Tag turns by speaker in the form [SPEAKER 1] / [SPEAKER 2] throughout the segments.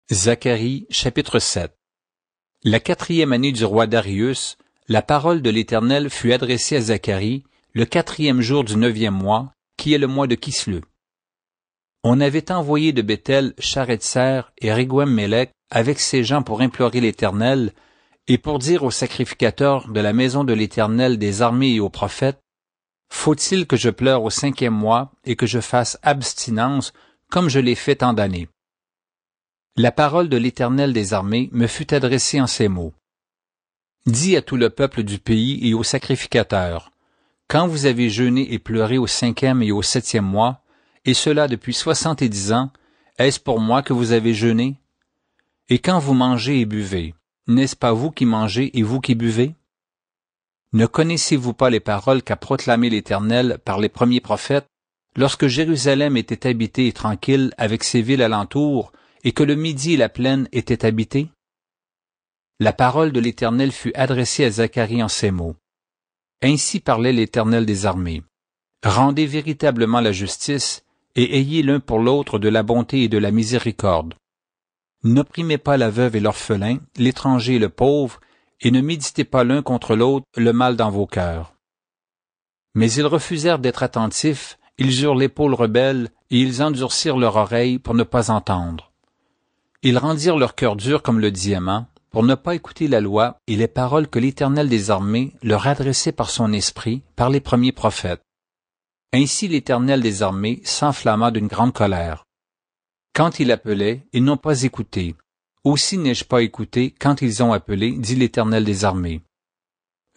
[SPEAKER 1] Zacharie, chapitre 7. La 4e année du roi Darius, la parole de l'Éternel fut adressée à Zacharie le 4e jour du 9e mois, qui est le mois de Kislew. On avait envoyé de Béthel Charetser et Régouem-Mélec avec ses gens pour implorer l'Éternel et pour dire aux sacrificateurs de la maison de l'Éternel des armées et aux prophètes, « Faut-il que je pleure au 5e mois et que je fasse abstinence comme je l'ai fait tant d'années? » La parole de l'Éternel des armées me fut adressée en ces mots. Dis à tout le peuple du pays et aux sacrificateurs, quand vous avez jeûné et pleuré au 5e et au 7e mois, et cela depuis 70 ans, est-ce pour moi que vous avez jeûné? Et quand vous mangez et buvez, n'est-ce pas vous qui mangez et vous qui buvez? Ne connaissez-vous pas les paroles qu'a proclamées l'Éternel par les premiers prophètes, lorsque Jérusalem était habitée et tranquille avec ses villes alentours, et que le Midi et la plaine étaient habités? La parole de l'Éternel fut adressée à Zacharie en ces mots. Ainsi parlait l'Éternel des armées. Rendez véritablement la justice, et ayez l'un pour l'autre de la bonté et de la miséricorde. N'opprimez pas la veuve et l'orphelin, l'étranger et le pauvre, et ne méditez pas l'un contre l'autre le mal dans vos cœurs. Mais ils refusèrent d'être attentifs, ils eurent l'épaule rebelle, et ils endurcirent leur oreille pour ne pas entendre. Ils rendirent leur cœur dur comme le diamant, pour ne pas écouter la loi et les paroles que l'Éternel des armées leur adressait par son esprit, par les premiers prophètes. Ainsi l'Éternel des armées s'enflamma d'une grande colère. Quand il appelait, ils n'ont pas écouté. Aussi n'ai-je pas écouté quand ils ont appelé, dit l'Éternel des armées.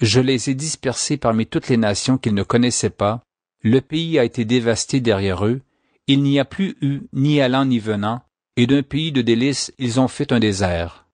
[SPEAKER 1] Je les ai dispersés parmi toutes les nations qu'ils ne connaissaient pas, le pays a été dévasté derrière eux, il n'y a plus eu ni allant ni venant, et d'un pays de délices ils ont fait un désert.